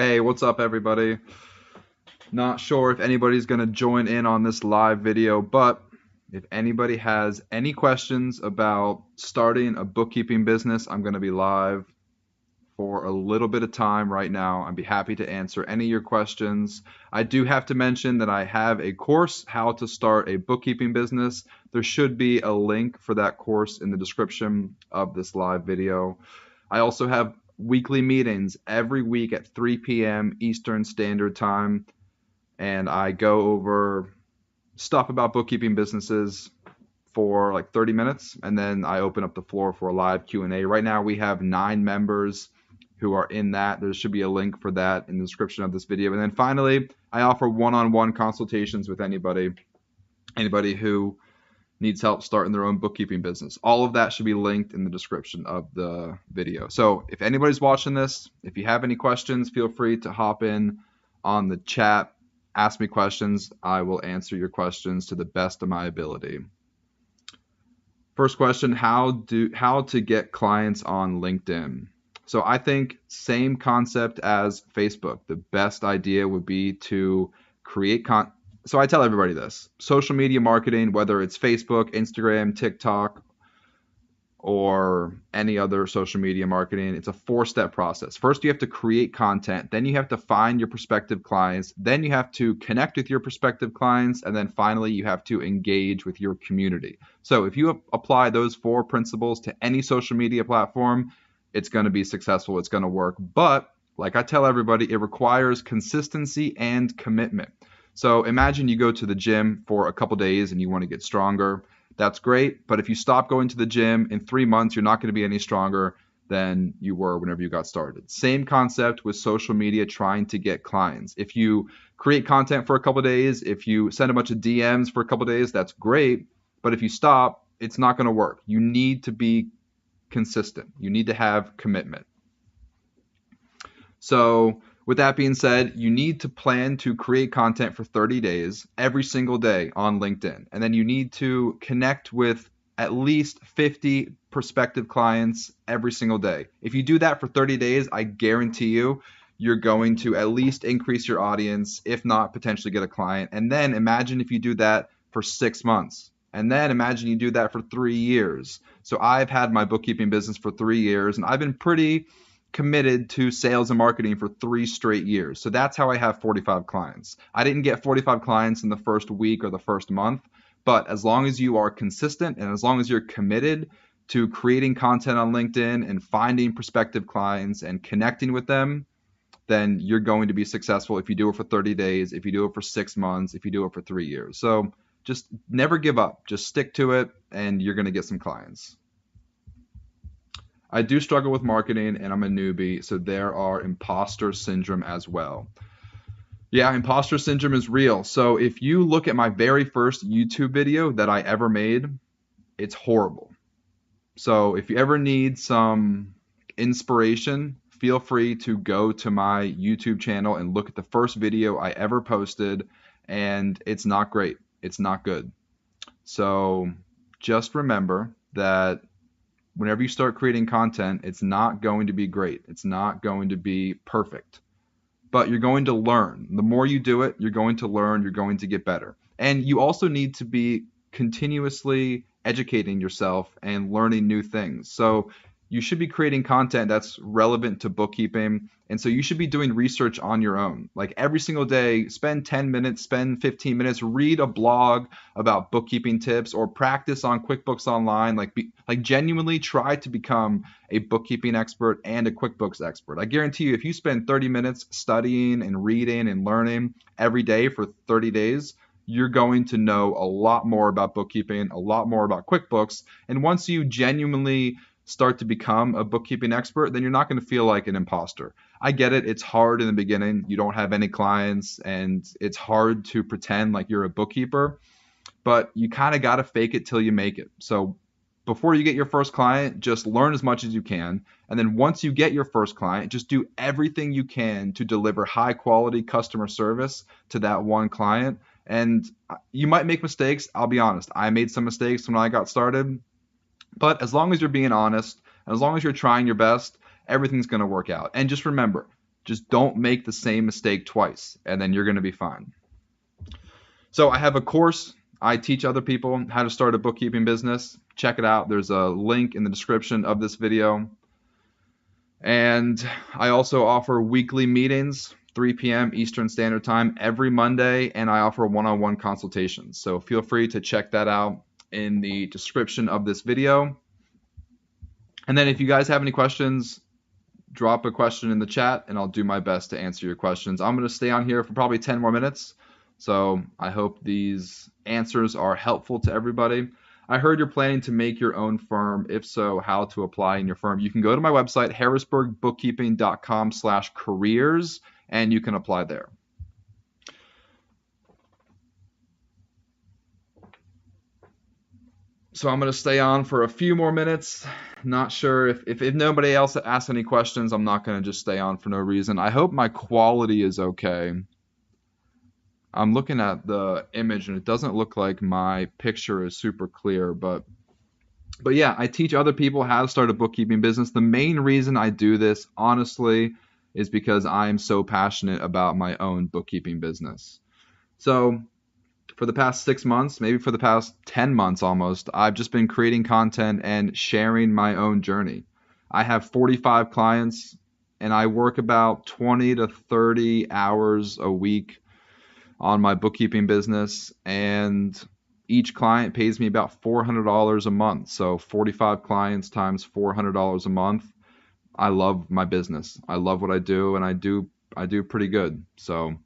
Hey, what's up, everybody? Not sure if anybody's going to join in on this live video, but if anybody has any questions about starting a bookkeeping business, I'm going to be live for a little bit of time right now. I'd be happy to answer any of your questions. I do have to mention that I have a course, How to Start a Bookkeeping Business. There should be a link for that course in the description of this live video. I also have weekly meetings every week at 3 p.m. Eastern Standard Time, and I go over stuff about bookkeeping businesses for like 30 minutes, and then I open up the floor for a live Q&A. Right now we have 9 members who are in that. There should be a link for that in the description of this video. And then finally, I offer one-on-one consultations with anybody who needs help starting their own bookkeeping business. All of that should be linked in the description of the video. So if anybody's watching this, if you have any questions, feel free to hop in on the chat, ask me questions. I will answer your questions to the best of my ability. First question, how to get clients on LinkedIn? So I think same concept as Facebook. The best idea would be to create So I tell everybody this. Social media marketing, whether it's Facebook, Instagram, TikTok, or any other social media marketing, it's a 4-step process. First, you have to create content. Then you have to find your prospective clients. Then you have to connect with your prospective clients. And then finally, you have to engage with your community. So if you apply those 4 principles to any social media platform, it's going to be successful. It's going to work. But like I tell everybody, it requires consistency and commitment. So imagine you go to the gym for a couple days and you want to get stronger. That's great. But if you stop going to the gym in 3 months, you're not going to be any stronger than you were whenever you got started. Same concept with social media trying to get clients. If you create content for a couple days, if you send a bunch of DMs for a couple days, that's great. But if you stop, it's not going to work. You need to be consistent. You need to have commitment. So with that being said, you need to plan to create content for 30 days every single day on LinkedIn. And then you need to connect with at least 50 prospective clients every single day. If you do that for 30 days, I guarantee you're going to at least increase your audience, if not potentially get a client. And then imagine if you do that for 6 months. And then imagine you do that for 3 years. So I've had my bookkeeping business for 3 years, and I've been pretty committed to sales and marketing for 3 straight years. So that's how I have 45 clients. I didn't get 45 clients in the first week or the first month, but as long as you are consistent and as long as you're committed to creating content on LinkedIn and finding prospective clients and connecting with them, then you're going to be successful if you do it for 30 days, if you do it for 6 months, if you do it for 3 years. So just never give up. Just stick to it and you're going to get some clients. I do struggle with marketing and I'm a newbie, so there are imposter syndrome as well. Yeah, imposter syndrome is real. So if you look at my very first YouTube video that I ever made, it's horrible. So if you ever need some inspiration, feel free to go to my YouTube channel and look at the first video I ever posted, and it's not great. It's not good. So just remember that whenever you start creating content, it's not going to be great. It's not going to be perfect. But you're going to learn. The more you do it, you're going to learn, you're going to get better. And you also need to be continuously educating yourself and learning new things. So you should be creating content that's relevant to bookkeeping. And so you should be doing research on your own. Like every single day, spend 10 minutes, spend 15 minutes, read a blog about bookkeeping tips or practice on QuickBooks Online. Like genuinely try to become a bookkeeping expert and a QuickBooks expert. I guarantee you, if you spend 30 minutes studying and reading and learning every day for 30 days, you're going to know a lot more about bookkeeping, a lot more about QuickBooks. And once you genuinely start to become a bookkeeping expert, then you're not going to feel like an imposter. I get it. It's hard in the beginning. You don't have any clients and it's hard to pretend like you're a bookkeeper, but you kind of got to fake it till you make it. So before you get your first client, just learn as much as you can. And then once you get your first client, just do everything you can to deliver high quality customer service to that one client. And you might make mistakes. I'll be honest. I made some mistakes when I got started. But as long as you're being honest, and as long as you're trying your best, everything's going to work out. And just remember, Just don't make the same mistake twice, and then you're going to be fine. So I have a course. I teach other people how to start a bookkeeping business. Check it out. There's a link in the description of this video. And I also offer weekly meetings, 3 p.m. Eastern Standard Time every Monday, and I offer one-on-one consultations. So feel free to check that out in the description of this video. And then if you guys have any questions, drop a question in the chat and I'll do my best to answer your questions. I'm going to stay on here for probably 10 more minutes. So I hope these answers are helpful to everybody. I heard you're planning to make your own firm. If so, how to apply in your firm. You can go to my website, harrisburgbookkeeping.com/careers, and you can apply there. So I'm going to stay on for a few more minutes. Not sure if nobody else asks any questions, I'm not going to just stay on for no reason. I hope my quality is okay. I'm looking at the image and it doesn't look like my picture is super clear, but yeah, I teach other people how to start a bookkeeping business. The main reason I do this, honestly, is because I'm so passionate about my own bookkeeping business. So for the past 6 months, maybe for the past 10 months almost, I've just been creating content and sharing my own journey. I have 45 clients and I work about 20 to 30 hours a week on my bookkeeping business, and each client pays me about $400 a month. So 45 clients times $400 a month. I love my business. I love what I do, and I do pretty good. So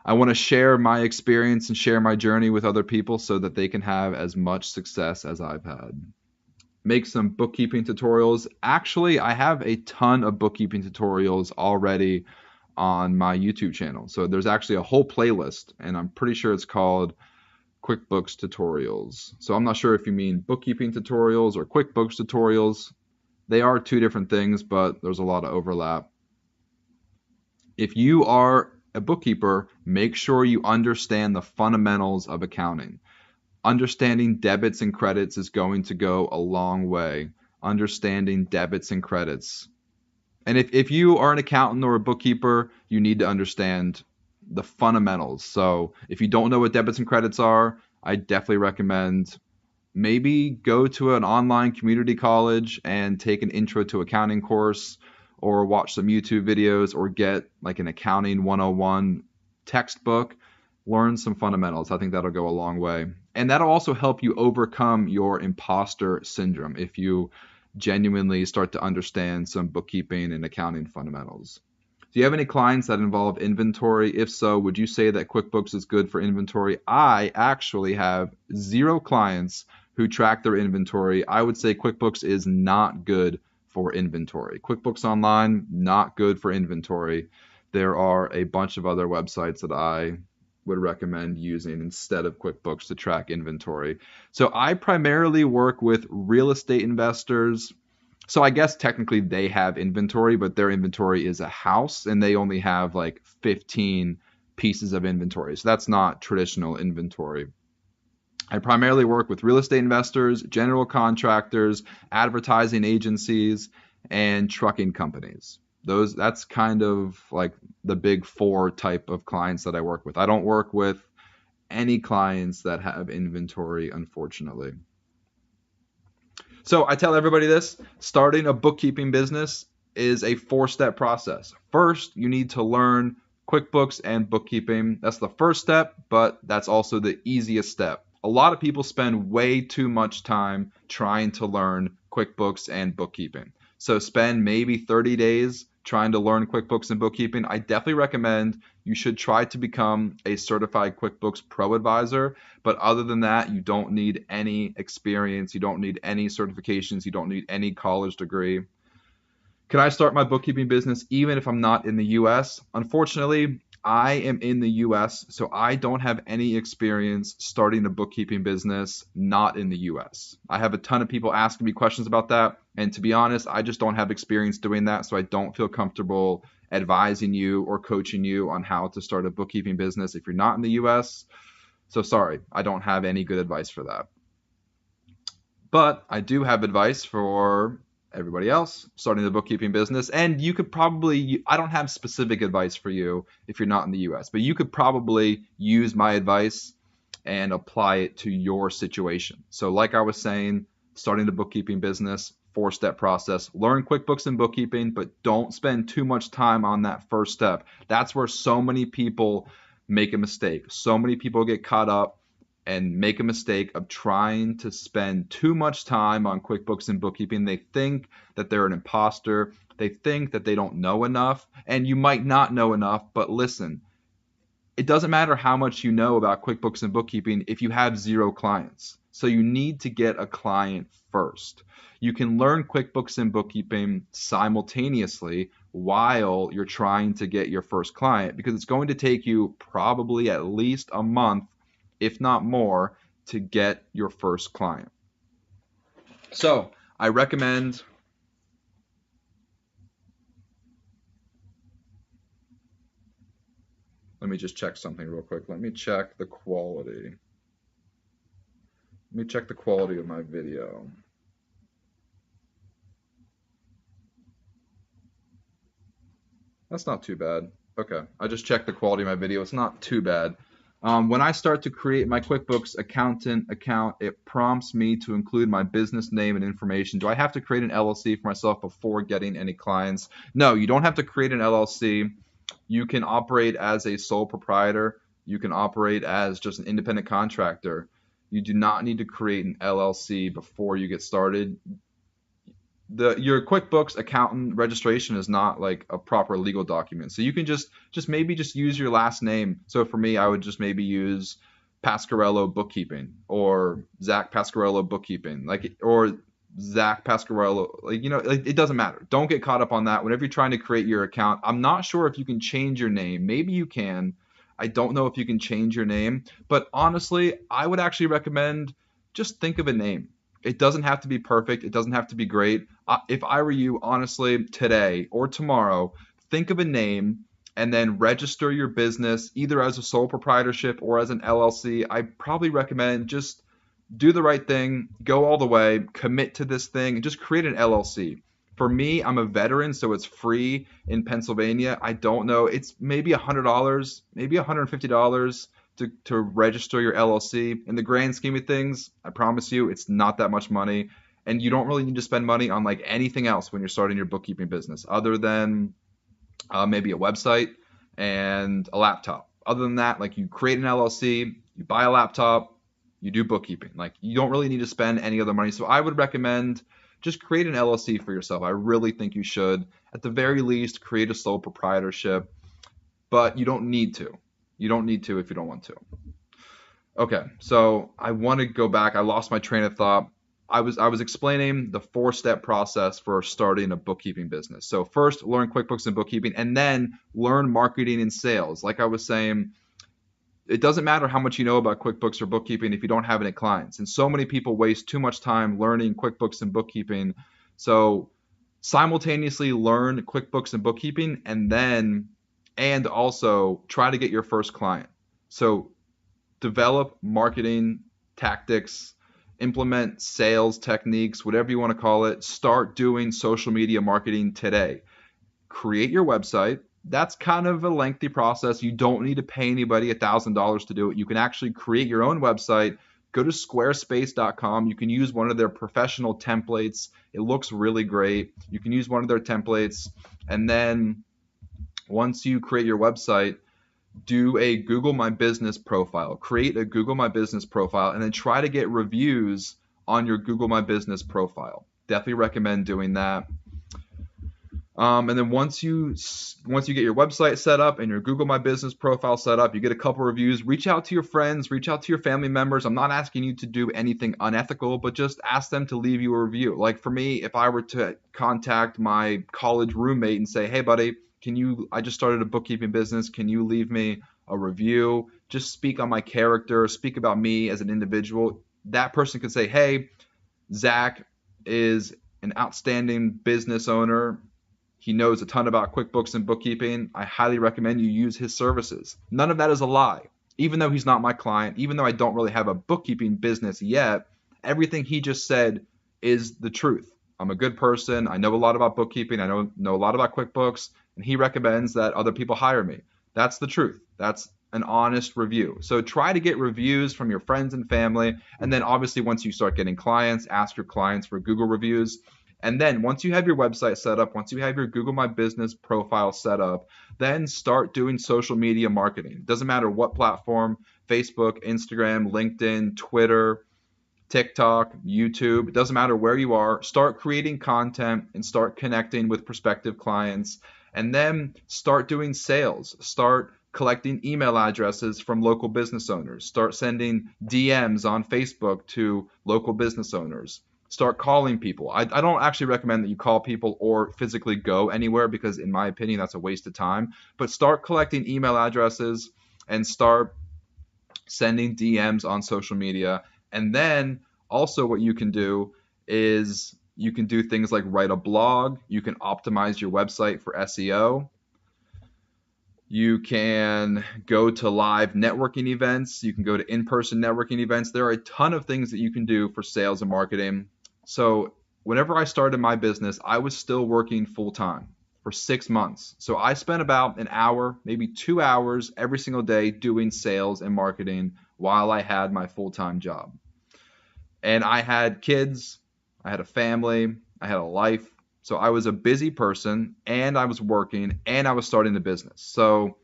I want to share my experience and share my journey with other people so that they can have as much success as I've had. Make some bookkeeping tutorials. Actually, I have a ton of bookkeeping tutorials already on my YouTube channel. So there's actually a whole playlist, and I'm pretty sure it's called QuickBooks Tutorials. So I'm not sure if you mean bookkeeping tutorials or QuickBooks tutorials. They are two different things, but there's a lot of overlap. If you are a bookkeeper, make sure you understand the fundamentals of accounting. Understanding debits and credits is going to go a long way. Understanding debits and credits. And if you are an accountant or a bookkeeper, you need to understand the fundamentals. So if you don't know what debits and credits are, I definitely recommend maybe go to an online community college and take an intro to accounting course, or watch some YouTube videos, or get like an accounting 101 textbook. Learn some fundamentals. I think that'll go a long way. And that'll also help you overcome your imposter syndrome if you genuinely start to understand some bookkeeping and accounting fundamentals. Do you have any clients that involve inventory? If so, would you say that QuickBooks is good for inventory? I actually have 0 clients who track their inventory. I would say QuickBooks is not good for inventory. QuickBooks Online, not good for inventory. There are a bunch of other websites that I would recommend using instead of QuickBooks to track inventory. So I primarily work with real estate investors. So I guess technically they have inventory, but their inventory is a house and they only have like 15 pieces of inventory. So that's not traditional inventory. I primarily work with real estate investors, general contractors, advertising agencies, and trucking companies. That's kind of like the big 4 type of clients that I work with. I don't work with any clients that have inventory, unfortunately. So I tell everybody this: starting a bookkeeping business is a 4-step process. First, you need to learn QuickBooks and bookkeeping. That's the first step, but that's also the easiest step. A lot of people spend way too much time trying to learn QuickBooks and bookkeeping. So spend maybe 30 days trying to learn QuickBooks and bookkeeping. I definitely recommend you should try to become a certified QuickBooks Pro Advisor. But other than that, you don't need any experience. You don't need any certifications. You don't need any college degree. Can I start my bookkeeping business even if I'm not in the US? Unfortunately, I am in the US, so I don't have any experience starting a bookkeeping business not in the US. I have a ton of people asking me questions about that, and to be honest, I just don't have experience doing that, so I don't feel comfortable advising you or coaching you on how to start a bookkeeping business if you're not in the US. So sorry, I don't have any good advice for that. But I do have advice for everybody else starting the bookkeeping business. And you could probably, I don't have specific advice for you if you're not in the US, but you could probably use my advice and apply it to your situation. So like I was saying, starting the bookkeeping business, 4-step process, learn QuickBooks and bookkeeping, but don't spend too much time on that first step. That's where so many people make a mistake. So many people get caught up and make a mistake of trying to spend too much time on QuickBooks and bookkeeping. They think that they're an imposter. They think that they don't know enough, and you might not know enough, but listen, it doesn't matter how much you know about QuickBooks and bookkeeping if you have 0 clients. So you need to get a client first. You can learn QuickBooks and bookkeeping simultaneously while you're trying to get your first client, because it's going to take you probably at least a month, if not more, to get your first client. So I recommend let me just check something real quick. Let me check the quality. Let me check the quality of my video. That's not too bad. Okay, I just checked the quality of my video. It's not too bad. When I start to create my QuickBooks accountant account, it prompts me to include my business name and information. Do I have to create an LLC for myself before getting any clients? No, you don't have to create an LLC. You can operate as a sole proprietor. You can operate as just an independent contractor. You do not need to create an LLC before you get started. Your QuickBooks accountant registration is not like a proper legal document. So you can just maybe just use your last name. So for me, I would just maybe use Pasquarello Bookkeeping or Zach Pasquarello Bookkeeping, or Zach Pasquarello, it doesn't matter. Don't get caught up on that. Whenever you're trying to create your account, I'm not sure if you can change your name. Maybe you can. I don't know if you can change your name, but honestly, I would actually recommend just think of a name. It doesn't have to be perfect. It doesn't have to be great. If I were you, honestly, today or tomorrow, think of a name and then register your business either as a sole proprietorship or as an LLC. I probably recommend just do the right thing, go all the way, commit to this thing, and just create an LLC. For me, I'm a veteran, so it's free in Pennsylvania. I don't know. It's maybe $100, maybe $150 to register your LLC. In the grand scheme of things, I promise you, it's not that much money. And you don't really need to spend money on like anything else when you're starting your bookkeeping business other than maybe a website and a laptop. Other than that, like you create an LLC, you buy a laptop, you do bookkeeping. Like you don't really need to spend any other money. So I would recommend just create an LLC for yourself. I really think you should. At the very least, create a sole proprietorship, but you don't need to. You don't need to if you don't want to. Okay, so I want to go back. I lost my train of thought. I was explaining the 4-step process for starting a bookkeeping business. So first, learn QuickBooks and bookkeeping, and then learn marketing and sales. Like I was saying, it doesn't matter how much you know about QuickBooks or bookkeeping if you don't have any clients. And so many people waste too much time learning QuickBooks and bookkeeping. So simultaneously learn QuickBooks and bookkeeping and also try to get your first client. So develop marketing tactics, implement sales techniques, whatever you want to call it. Start doing social media marketing today. Create your website. That's kind of a lengthy process. You don't need to pay anybody $1,000 to do it. You can actually create your own website. Go to squarespace.com. You can use one of their professional templates. It looks really great. You can use one of their templates. And then once you create your website, do a Google My Business profile. Create a Google My Business profile and then try to get reviews on your Google My Business profile. Definitely recommend doing that. And then once you get your website set up and your Google My Business profile set up, you get a couple reviews, reach out to your friends, reach out to your family members. I'm not asking you to do anything unethical, but just ask them to leave you a review. Like for me, if I were to contact my college roommate and say, hey buddy, I just started a bookkeeping business. Can you leave me a review? Just speak on my character, speak about me as an individual. That person could say, hey, Zach is an outstanding business owner. He knows a ton about QuickBooks and bookkeeping. I highly recommend you use his services. None of that is a lie. Even though he's not my client, even though I don't really have a bookkeeping business yet, everything he just said is the truth. I'm a good person. I know a lot about bookkeeping. I know a lot about QuickBooks, and he recommends that other people hire me. That's the truth. That's an honest review. So try to get reviews from your friends and family. And then obviously, once you start getting clients, ask your clients for Google reviews. And then once you have your website set up, once you have your Google My Business profile set up, then start doing social media marketing. It doesn't matter what platform: Facebook, Instagram, LinkedIn, Twitter, TikTok, YouTube. It doesn't matter where you are. Start creating content and start connecting with prospective clients. And then start doing sales. Start collecting email addresses from local business owners. Start sending DMs on Facebook to local business owners. Start calling people. I don't actually recommend that you call people or physically go anywhere, because in my opinion, that's a waste of time. But start collecting email addresses and start sending DMs on social media. And then also what you can do is you can do things like write a blog. You can optimize your website for SEO. You can go to live networking events. You can go to in-person networking events. There are a ton of things that you can do for sales and marketing. So whenever I started my business, I was still working full-time for 6 months. So I spent about an hour, maybe 2 hours every single day doing sales and marketing while I had my full-time job. And I had kids, I had a family, I had a life. So I was a busy person, and I was working, and I was starting the business. So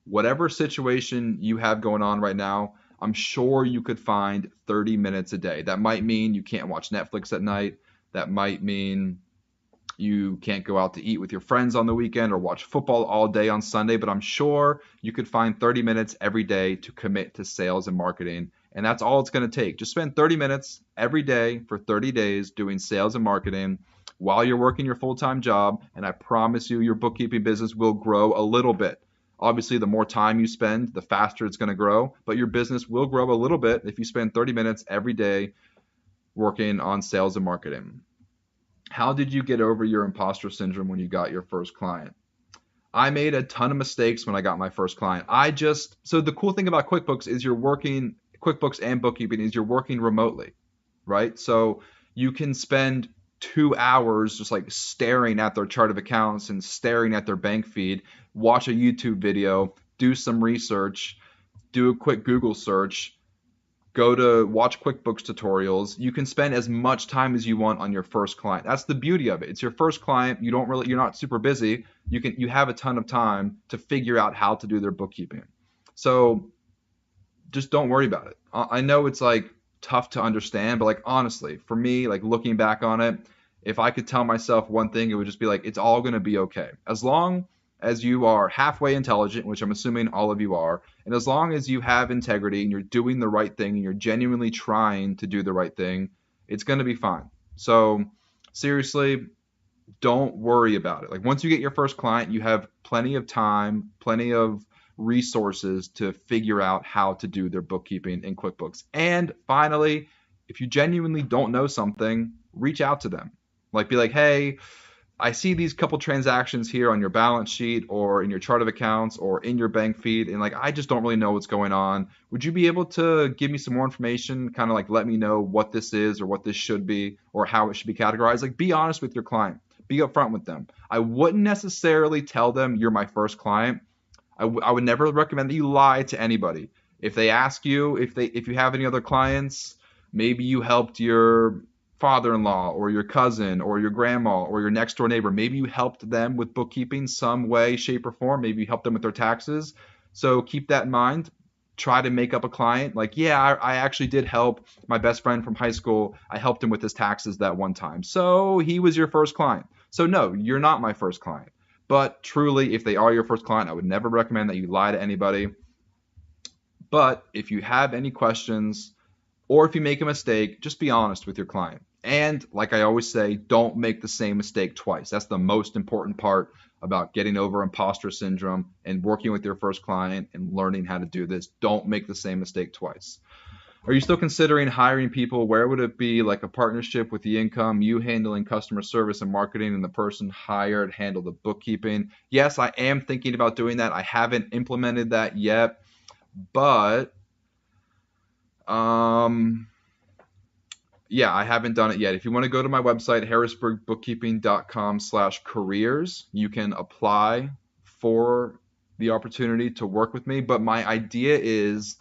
whatever situation you have going on right now, I'm sure you could find 30 minutes a day. That might mean you can't watch Netflix at night. That might mean you can't go out to eat with your friends on the weekend or watch football all day on Sunday, but I'm sure you could find 30 minutes every day to commit to sales and marketing. And that's all it's going to take. Just spend 30 minutes every day for 30 days doing sales and marketing while you're working your full-time job, and I promise you your bookkeeping business will grow a little bit. Obviously, the more time you spend, the faster it's going to grow, but your business will grow a little bit if you spend 30 minutes every day working on sales and marketing. How did you get over your imposter syndrome when you got your first client? I made a ton of mistakes when I got my first client. So the cool thing about QuickBooks is QuickBooks and bookkeeping is you're working remotely, right? So you can spend 2 hours just like staring at their chart of accounts and staring at their bank feed, watch a YouTube video, do some research, do a quick Google search, go to watch QuickBooks tutorials. You can spend as much time as you want on your first client. That's the beauty of it. It's your first client. You're not super busy. You have a ton of time to figure out how to do their bookkeeping. So just don't worry about it. I know it's like tough to understand, but like honestly, for me, like looking back on it, if I could tell myself one thing, it would just be like, it's all going to be okay. As long as you are halfway intelligent, which I'm assuming all of you are, and as long as you have integrity and you're doing the right thing and you're genuinely trying to do the right thing, it's going to be fine. So seriously, don't worry about it. Like once you get your first client, you have plenty of time, plenty of resources to figure out how to do their bookkeeping in QuickBooks. And finally, if you genuinely don't know something, reach out to them. Like be like, hey, I see these couple transactions here on your balance sheet or in your chart of accounts or in your bank feed, and like I just don't really know what's going on. Would you be able to give me some more information, kind of like let me know what this is or what this should be or how it should be categorized? Like be honest with your client. Be upfront with them. I wouldn't necessarily tell them you're my first client. I would never recommend that you lie to anybody. If they ask you if you have any other clients, maybe you helped your father-in-law or your cousin or your grandma or your next door neighbor. Maybe you helped them with bookkeeping some way, shape, or form. Maybe you helped them with their taxes. So keep that in mind. Try to make up a client. Like, yeah, I actually did help my best friend from high school. I helped him with his taxes that one time. So he was your first client. So no, you're not my first client. But truly, if they are your first client, I would never recommend that you lie to anybody. But if you have any questions or if you make a mistake, just be honest with your client. And like I always say, don't make the same mistake twice. That's the most important part about getting over imposter syndrome and working with your first client and learning how to do this. Don't make the same mistake twice. Are you still considering hiring people? Where would it be, like a partnership with the income, you handling customer service and marketing, and the person hired handle the bookkeeping? Yes, I am thinking about doing that. I haven't implemented that yet, but Yeah, I haven't done it yet. If you want to go to my website, harrisburgbookkeeping.com/careers, you can apply for the opportunity to work with me. But my idea is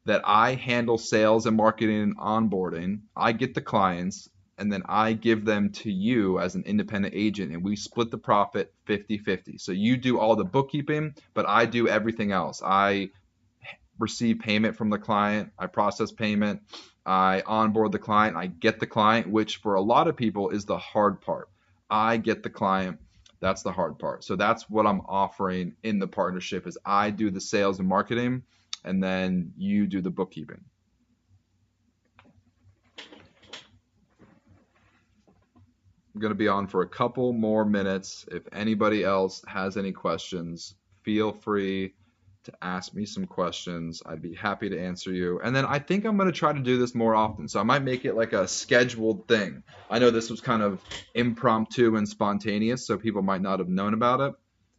that I handle sales and marketing and onboarding. I get the clients and then I give them to you as an independent agent and we split the profit 50-50. So you do all the bookkeeping, but I do everything else. I receive payment from the client, I process payment, I onboard the client, I get the client, which for a lot of people is the hard part. I get the client, that's the hard part. So that's what I'm offering in the partnership is I do the sales and marketing and then you do the bookkeeping. I'm going to be on for a couple more minutes. If anybody else has any questions, feel free to ask me some questions. I'd be happy to answer you. And then I think I'm going to try to do this more often. So I might make it like a scheduled thing. I know this was kind of impromptu and spontaneous, so people might not have known about it.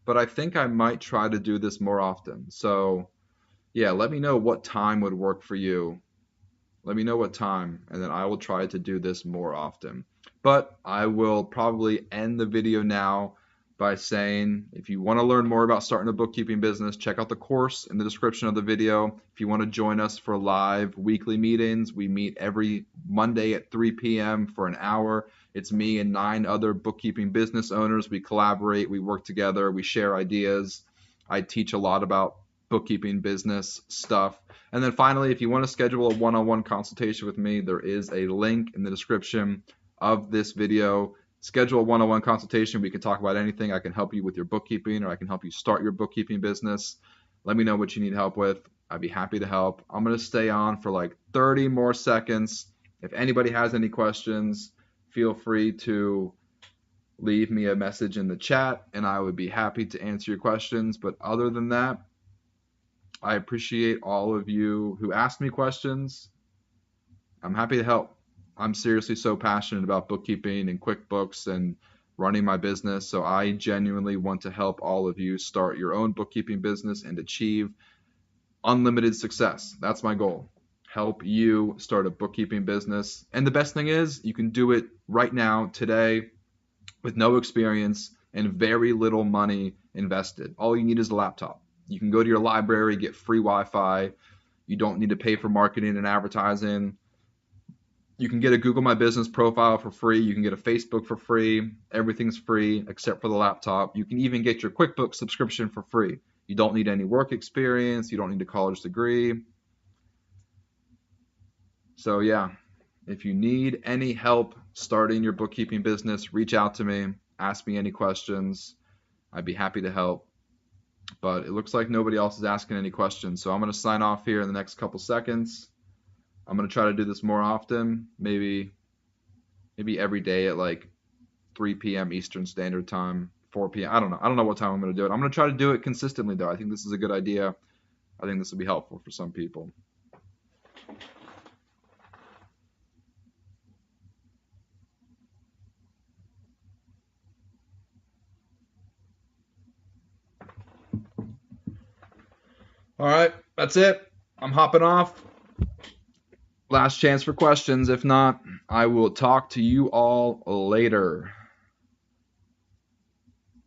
But I think I might try to do this more often. So yeah, let me know what time would work for you. Let me know what time, and then I will try to do this more often. But I will probably end the video now by saying if you want to learn more about starting a bookkeeping business, check out the course in the description of the video. If you want to join us for live weekly meetings, we meet every Monday at 3 p.m. for an hour. It's me and 9 other bookkeeping business owners. We collaborate, we work together, we share ideas. I teach a lot about bookkeeping business stuff. And then finally, if you want to schedule a one-on-one consultation with me, there is a link in the description of this video. Schedule a one-on-one consultation. We can talk about anything. I can help you with your bookkeeping, or I can help you start your bookkeeping business. Let me know what you need help with. I'd be happy to help. I'm going to stay on for like 30 more seconds. If anybody has any questions, feel free to leave me a message in the chat, and I would be happy to answer your questions. But other than that, I appreciate all of you who asked me questions. I'm happy to help. I'm seriously so passionate about bookkeeping and QuickBooks and running my business. So I genuinely want to help all of you start your own bookkeeping business and achieve unlimited success. That's my goal. Help you start a bookkeeping business. And the best thing is you can do it right now, today, with no experience and very little money invested. All you need is a laptop. You can go to your library, get free Wi-Fi. You don't need to pay for marketing and advertising. You can get a Google My Business profile for free. You can get a Facebook for free. Everything's free except for the laptop. You can even get your QuickBooks subscription for free. You don't need any work experience. You don't need a college degree. So yeah, if you need any help starting your bookkeeping business, reach out to me. Ask me any questions. I'd be happy to help. But it looks like nobody else is asking any questions. So I'm going to sign off here in the next couple seconds. I'm going to try to do this more often, maybe every day at like 3 p.m. Eastern Standard Time, 4 p.m. I don't know what time I'm going to do it. I'm going to try to do it consistently, though. I think this is a good idea. I think this will be helpful for some people. All right, that's it. I'm hopping off. Last chance for questions. If not, I will talk to you all later.